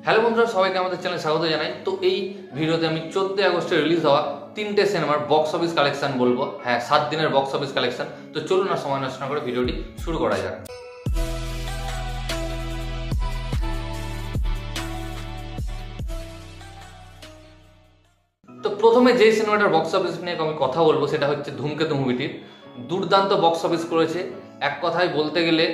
Hello বন্ধুরা, সবাইকে আমাদের চ্যানেলে স্বাগত জানাই। তো এই ভিডিওতে আমি 14 আগস্টে রিলিজ হওয়া 3টে সিনেমার বক্স অফিস কালেকশন বলবো। হ্যাঁ, 7 দিনের বক্স অফিস কালেকশন। তো চলুন আর সময় নষ্ট না করে ভিডিওটি শুরু করা যাক। তো প্রথমে যে সিনেমাটার বক্স অফিস নিয়ে আমি কথা বলবো সেটা হচ্ছে ধূমকেতু মুভিটির। দুর্দান্ত বক্স অফিস করেছে। এক কথায় বলতে গেলে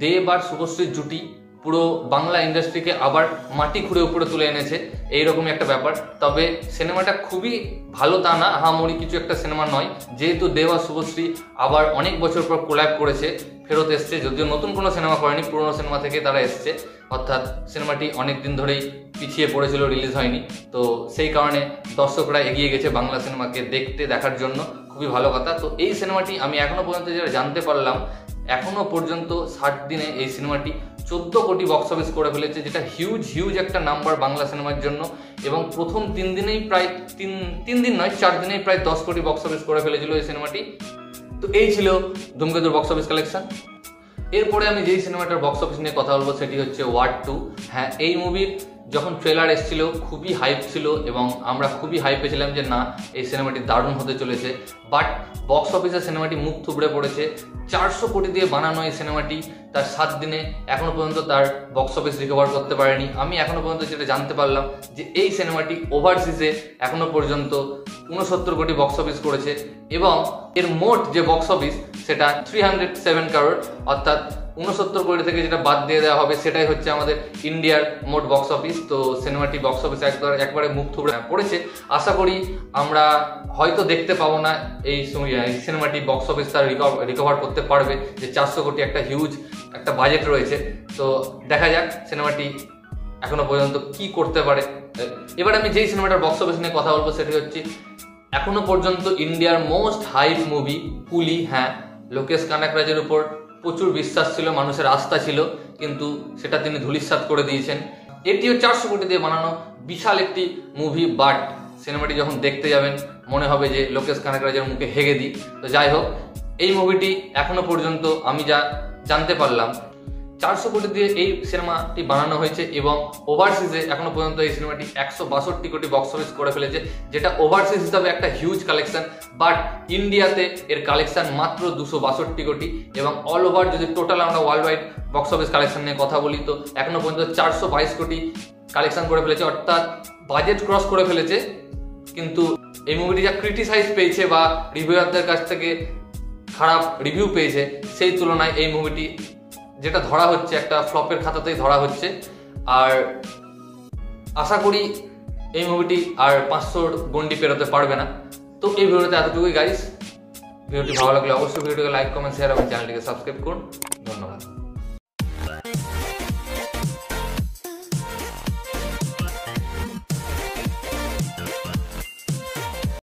দেব আর শুভশ্রীর জুটি পুরো বাংলা ইন্ডাস্ট্রিকে আবার মাটি খুঁড়ে উপরে তুলে এনেছে, এইরকমই একটা ব্যাপার। তবে সিনেমাটা খুবই ভালো তা না, আহামরি কিছু একটা সিনেমা নয়। যেহেতু দেব আর শুভশ্রী আবার অনেক বছর পর কোল্যাব করেছে, ফেরত এসছে, যদিও নতুন কোনো সিনেমা করেনি, পুরোনো সিনেমা থেকে তারা এসছে। অর্থাৎ সিনেমাটি অনেক দিন ধরেই পিছিয়ে পড়েছিল, রিলিজ হয়নি। তো সেই কারণে দর্শকরা এগিয়ে গেছে বাংলা সিনেমাকে দেখার জন্য। খুবই ভালো কথা। তো এই সিনেমাটি আমি এখনো পর্যন্ত যেটা জানতে পারলাম, এখনো পর্যন্ত 60 দিনে এই সিনেমাটি 14 কোটি বক্স অফিস করে ফেলেছে, যেটা হিউজ একটা নাম্বার বাংলা সিনেমার জন্য। এবং প্রথম 3 দিনেই প্রায় 3 দিন নয় 4 দিনেই প্রায় 10 কোটি বক্স অফিস করে ফেলেছিল এই সিনেমাটি। তো এই ছিল ধূমকেতুর বক্স অফিস কালেকশন। এরপরে আমি যেই সিনেমাটার বক্স অফিস নিয়ে কথা বলবো সেটি হচ্ছে ওয়ার 2। হ্যাঁ, এই মুভির যখন ট্রেলার এসেছিল খুবই হাইপ ছিল এবং আমরা খুবই হাইপে ছিলাম যে না, এই সিনেমাটি দারুণ হতে চলেছে। বাট বক্স অফিসে সিনেমাটি মুখ থুবড়ে পড়েছে। 400 কোটি দিয়ে বানানো এই সিনেমাটি তার 7 দিনে এখনো পর্যন্ত তার বক্স অফিস রিকভার করতে পারেনি। আমি এখনো পর্যন্ত যেটা জানতে পারলাম যে এই সিনেমাটি ওভারসিজে এখনো পর্যন্ত 69 কোটি বক্স অফিস করেছে এবং এর মোট যে বক্স অফিস সেটা 307 কারোর। অর্থাৎ 69 কোটি থেকে যেটা বাদ দিয়ে দেওয়া হবে সেটাই হচ্ছে আমাদের ইন্ডিয়ার মোট বক্স অফিস। তো সিনেমাটি বক্স অফিস একবারে মুখ থুবড়ে পড়েছে। আশা করি আমরা হয়তো দেখতে পাবো না এই সিনেমাটি বক্স অফিস তার রিকভার করতে পারবে, যে 400 কোটি একটা হিউজ একটা বাজেট রয়েছে। তো দেখা যাক সিনেমাটি এখনো পর্যন্ত কি করতে পারে। এবার আমি যেই সিনেমাটার বক্স অফিস নিয়ে কথা বলবো সেটি হচ্ছে এখনো পর্যন্ত ইন্ডিয়ার মোস্ট হাইপ মুভি কুলি। হ্যাঁ, লোকেশ কানাকরাজের উপর প্রচুর বিশ্বাস ছিল, মানুষের আস্থা ছিল, কিন্তু সেটা তিনি ধূলিসাৎ করে দিয়েছেন। এটিও 400 কোটি দিয়ে বানানো বিশাল একটি মুভি। বাট সিনেমাটি যখন দেখতে যাবেন মনে হবে যে লোকেশ কানাকরাজের মুখে হেগে দিই। তো যাই হোক, এই মুভিটি এখনো পর্যন্ত আমি যা জানতে পারলাম 400 কোটি দিয়ে এই সিনেমাটি বানানো হয়েছে এবং ওভারসিজে এখনো পর্যন্ত এই সিনেমাটি 162 কোটি বক্স অফিস করে ফেলেছে, যেটা ওভারসিজ হিসাবে একটা হিউজ কালেকশন। বাট ইন্ডিয়াতে এর কালেকশন মাত্র 262 কোটি এবং অল ওভার যদি টোটাল আমরা world wide box office collection নিয়ে কথা বলি তো এখনো পর্যন্ত 422 কোটি কালেকশন করে ফেলেছে, অর্থাৎ বাজেট ক্রস করে ফেলেছে। কিন্তু এই মুভিটি যা ক্রিটিসাইজ পেয়েছে বা রিভিউয়ারদের কাছ থেকে খারাপ রিভিউ পেয়েছে, সেই তুলনায় এই মুভিটি যেটা ধরা হচ্ছে একটা ফ্লপের খাতাতেই ধরা হচ্ছে। আর আশা করি এই মুভিটি আর 500 গন্ডি পেরোতে পারবে না। তো এই ভিডিওতে এতটুকুই গাইস। ভিডিওটি ভালো লাগলে অবশ্যই ভিডিওটিকে লাইক, কমেন্ট, শেয়ার এবং চ্যানেলটিকে সাবস্ক্রাইব করুন। ধন্যবাদ।